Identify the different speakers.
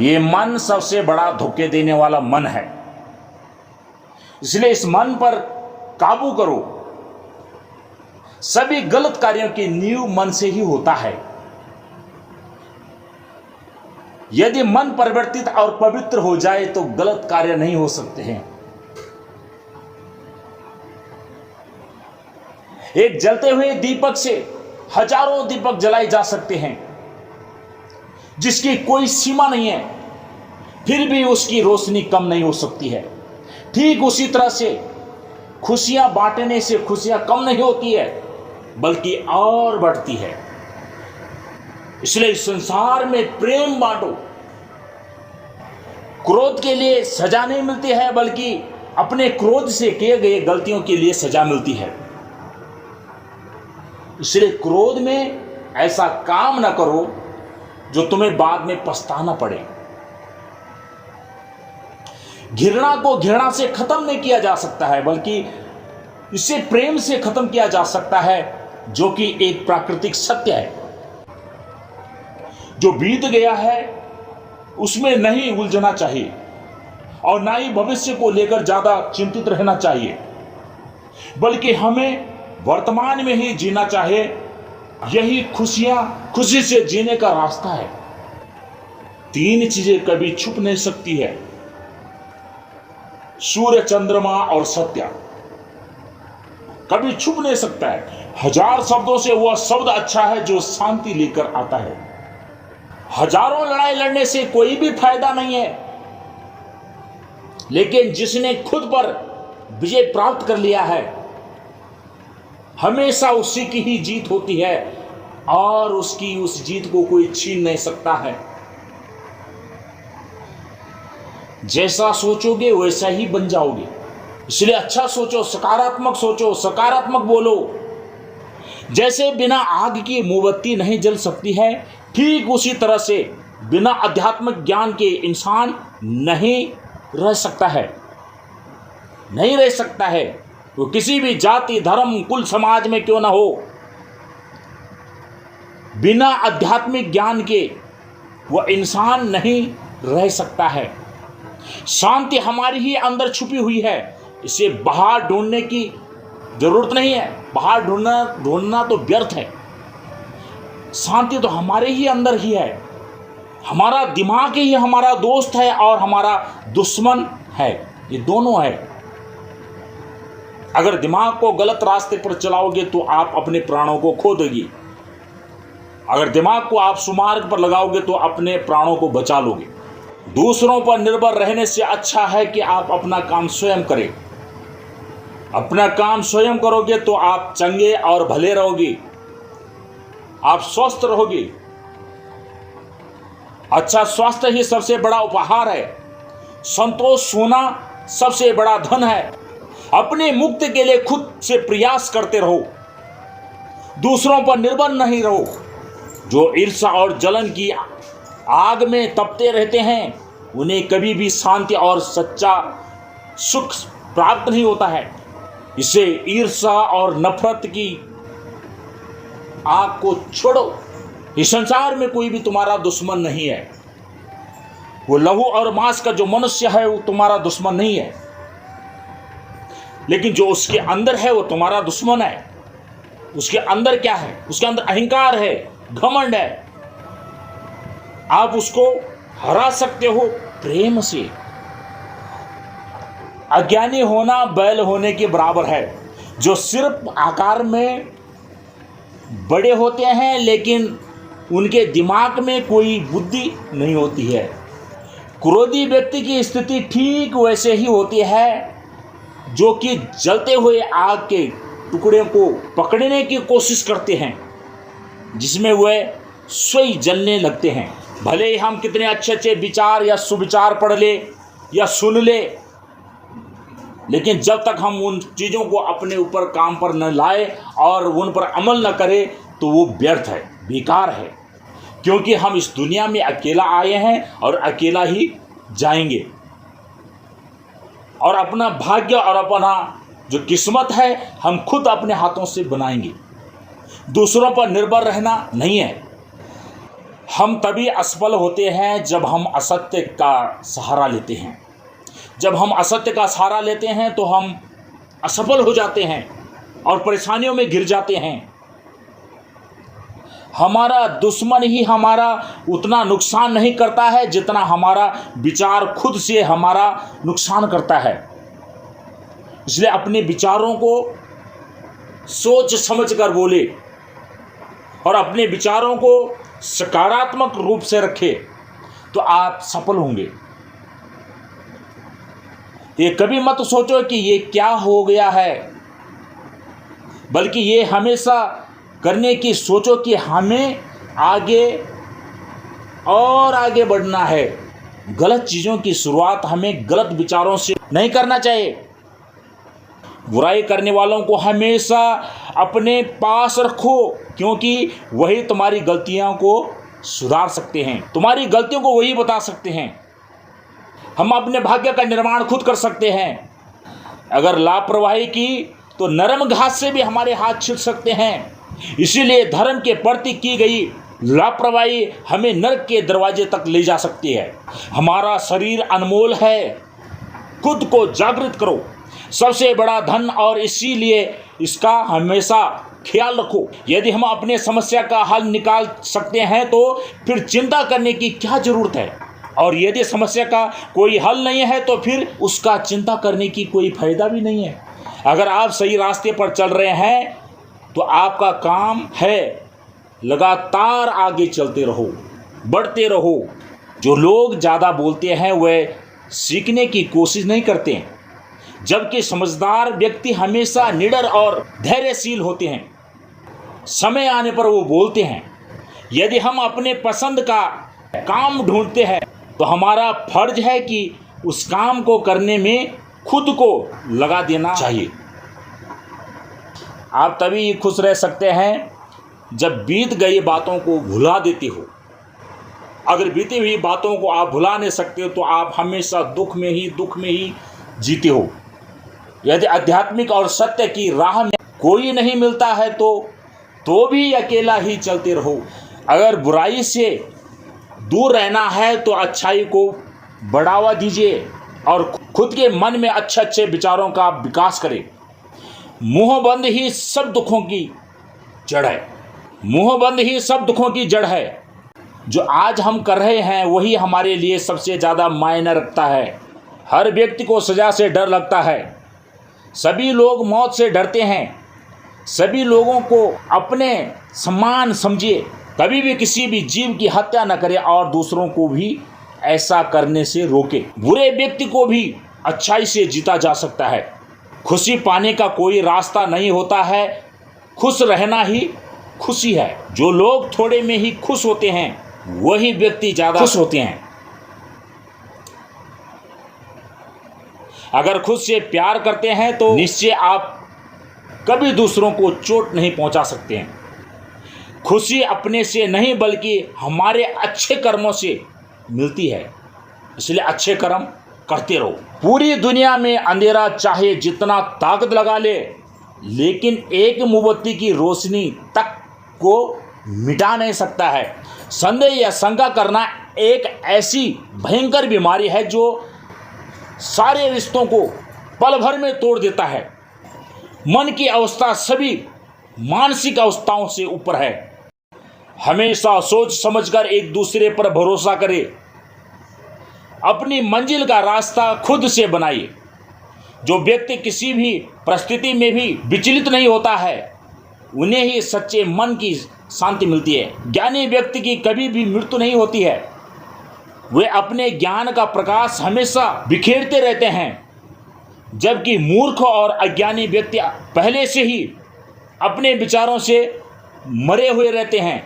Speaker 1: ये मन सबसे बड़ा धोखे देने वाला मन है। इसलिए इस मन पर काबू करो। सभी गलत कार्यों की नींव मन से ही होता है। यदि मन परिवर्तित और पवित्र हो जाए तो गलत कार्य नहीं हो सकते हैं। एक जलते हुए दीपक से हजारों दीपक जलाए जा सकते हैं, जिसकी कोई सीमा नहीं है, फिर भी उसकी रोशनी कम नहीं हो सकती है। ठीक उसी तरह से खुशियां बांटने से खुशियां कम नहीं होती है, बल्कि और बढ़ती है। इसलिए इस संसार में प्रेम बांटो। क्रोध के लिए सजा नहीं मिलती है, बल्कि अपने क्रोध से किए गए गलतियों के लिए सजा मिलती है। इसलिए क्रोध में ऐसा काम ना करो जो तुम्हें बाद में पछताना पड़े। घृणा को घृणा से खत्म नहीं किया जा सकता है, बल्कि इसे प्रेम से खत्म किया जा सकता है, जो कि एक प्राकृतिक सत्य है। जो बीत गया है उसमें नहीं उलझना चाहिए और ना ही भविष्य को लेकर ज्यादा चिंतित रहना चाहिए, बल्कि हमें वर्तमान में ही जीना चाहिए। यही खुशी से जीने का रास्ता है। तीन चीजें कभी छुप नहीं सकती है, सूर्य, चंद्रमा और सत्य। कभी छुप नहीं सकता है। हजार शब्दों से वह शब्द अच्छा है जो शांति लेकर आता है। हजारों लड़ाई लड़ने से कोई भी फायदा नहीं है, लेकिन जिसने खुद पर विजय प्राप्त कर लिया है, हमेशा उसी की ही जीत होती है और उसकी उस जीत को कोई छीन नहीं सकता है। जैसा सोचोगे वैसा ही बन जाओगे। इसलिए अच्छा सोचो, सकारात्मक सोचो, सकारात्मक बोलो। जैसे बिना आग की मोमबत्ती नहीं जल सकती है, ठीक उसी तरह से बिना आध्यात्मिक ज्ञान के इंसान नहीं रह सकता है, नहीं रह सकता है। वो किसी भी जाति, धर्म, कुल, समाज में क्यों ना हो, बिना आध्यात्मिक ज्ञान के वह इंसान नहीं रह सकता है। शांति हमारी ही अंदर छुपी हुई है, इसे बाहर ढूंढने की जरूरत नहीं है। बाहर ढूंढना तो व्यर्थ है। शांति तो हमारे ही अंदर ही है। हमारा दिमाग ही हमारा दोस्त है और हमारा दुश्मन है। ये दोनों है। अगर दिमाग को गलत रास्ते पर चलाओगे तो आप अपने प्राणों को खो दोगे। अगर दिमाग को आप सुमार्ग पर लगाओगे तो अपने प्राणों को बचा लोगे। दूसरों पर निर्भर रहने से अच्छा है कि आप अपना काम स्वयं करें। अपना काम स्वयं करोगे तो आप चंगे और भले रहोगे, आप स्वस्थ रहोगे। अच्छा स्वास्थ्य ही सबसे बड़ा उपहार है। संतोष होना सबसे बड़ा धन है। अपने मुक्ति के लिए खुद से प्रयास करते रहो, दूसरों पर निर्भर नहीं रहो। जो ईर्ष्या और जलन की आग में तपते रहते हैं, उन्हें कभी भी शांति और सच्चा सुख प्राप्त नहीं होता है। इसे ईर्ष्या और नफरत की आग को छोड़ो। इस संसार में कोई भी तुम्हारा दुश्मन नहीं है। वो लहू और मांस का जो मनुष्य है वो तुम्हारा दुश्मन नहीं है, लेकिन जो उसके अंदर है वो तुम्हारा दुश्मन है। उसके अंदर क्या है? उसके अंदर अहंकार है, घमंड है। आप उसको हरा सकते हो प्रेम से। अज्ञानी होना बैल होने के बराबर है, जो सिर्फ आकार में बड़े होते हैं लेकिन उनके दिमाग में कोई बुद्धि नहीं होती है। क्रोधी व्यक्ति की स्थिति ठीक वैसे ही होती है जो कि जलते हुए आग के टुकड़े को पकड़ने की कोशिश करते हैं, जिसमें वह स्वयं जलने लगते हैं। भले ही हम कितने अच्छे अच्छे विचार या सुविचार पढ़ ले या सुन ले, लेकिन जब तक हम उन चीज़ों को अपने ऊपर काम पर न लाए और उन पर अमल न करें तो वो व्यर्थ है, बेकार है। क्योंकि हम इस दुनिया में अकेला आए हैं और अकेला ही जाएंगे, और अपना भाग्य और अपना जो किस्मत है हम खुद अपने हाथों से बनाएंगे। दूसरों पर निर्भर रहना नहीं है। हम तभी असफल होते हैं जब हम असत्य का सहारा लेते हैं। जब हम असत्य का सहारा लेते हैं तो हम असफल हो जाते हैं और परेशानियों में गिर जाते हैं। हमारा दुश्मन ही हमारा उतना नुकसान नहीं करता है जितना हमारा विचार खुद से हमारा नुकसान करता है। इसलिए अपने विचारों को सोच समझ कर बोले और अपने विचारों को सकारात्मक रूप से रखे तो आप सफल होंगे। ये कभी मत सोचो कि ये क्या हो गया है, बल्कि ये हमेशा करने की सोचो कि हमें आगे और आगे बढ़ना है। गलत चीज़ों की शुरुआत हमें गलत विचारों से नहीं करना चाहिए। बुराई करने वालों को हमेशा अपने पास रखो, क्योंकि वही तुम्हारी गलतियों को सुधार सकते हैं, तुम्हारी गलतियों को वही बता सकते हैं। हम अपने भाग्य का निर्माण खुद कर सकते हैं। अगर लापरवाही की तो नरम घास से भी हमारे हाथ छिल सकते हैं। इसीलिए धर्म के प्रति की गई लापरवाही हमें नरक के दरवाजे तक ले जा सकती है। हमारा शरीर अनमोल है, खुद को जागृत करो, सबसे बड़ा धन, और इसीलिए इसका हमेशा ख्याल रखो। यदि हम अपने समस्या का हल निकाल सकते हैं तो फिर चिंता करने की क्या जरूरत है, और यदि समस्या का कोई हल नहीं है तो फिर उसका चिंता करने की कोई फायदा भी नहीं है। अगर आप सही रास्ते पर चल रहे हैं तो आपका काम है लगातार आगे चलते रहो, बढ़ते रहो। जो लोग ज़्यादा बोलते हैं वे सीखने की कोशिश नहीं करते हैं, जबकि समझदार व्यक्ति हमेशा निडर और धैर्यशील होते हैं। समय आने पर वो बोलते हैं। यदि हम अपने पसंद का काम ढूंढते हैं तो हमारा फर्ज है कि उस काम को करने में खुद को लगा देना चाहिए। आप तभी खुश रह सकते हैं जब बीत गई बातों को भुला देते हो। अगर बीती हुई बातों को आप भुला नहीं सकते हो तो आप हमेशा दुख में ही जीते हो। यदि आध्यात्मिक और सत्य की राह में कोई नहीं मिलता है तो भी अकेला ही चलते रहो। अगर बुराई से दूर रहना है तो अच्छाई को बढ़ावा दीजिए और खुद के मन में अच्छे अच्छे विचारों का विकास करें। मुंह बंद ही सब दुखों की जड़ है। मुंह बंद ही सब दुखों की जड़ है। जो आज हम कर रहे हैं वही हमारे लिए सबसे ज़्यादा मायने रखता है। हर व्यक्ति को सज़ा से डर लगता है। सभी लोग मौत से डरते हैं। सभी लोगों को अपने समान समझिए। कभी भी किसी भी जीव की हत्या न करें और दूसरों को भी ऐसा करने से रोके। बुरे व्यक्ति को भी अच्छाई से जीता जा सकता है। खुशी पाने का कोई रास्ता नहीं होता है, खुश रहना ही खुशी है। जो लोग थोड़े में ही खुश होते हैं वही व्यक्ति ज़्यादा खुश होते हैं। अगर खुद से प्यार करते हैं तो निश्चय आप कभी दूसरों को चोट नहीं पहुंचा सकते हैं। खुशी अपने से नहीं बल्कि हमारे अच्छे कर्मों से मिलती है। इसलिए अच्छे कर्म करते रहो। पूरी दुनिया में अंधेरा चाहे जितना ताकत लगा ले, लेकिन एक मोमबत्ती की रोशनी तक को मिटा नहीं सकता है। संदेह या शंका करना एक ऐसी भयंकर बीमारी है जो सारे रिश्तों को पल भर में तोड़ देता है। मन की अवस्था सभी मानसिक अवस्थाओं से ऊपर है। हमेशा सोच समझकर एक दूसरे पर भरोसा करें। अपनी मंजिल का रास्ता खुद से बनाइए। जो व्यक्ति किसी भी परिस्थिति में भी विचलित नहीं होता है उन्हें ही सच्चे मन की शांति मिलती है। ज्ञानी व्यक्ति की कभी भी मृत्यु नहीं होती है। वे अपने ज्ञान का प्रकाश हमेशा बिखेरते रहते हैं, जबकि मूर्ख और अज्ञानी व्यक्ति पहले से ही अपने विचारों से मरे हुए रहते हैं।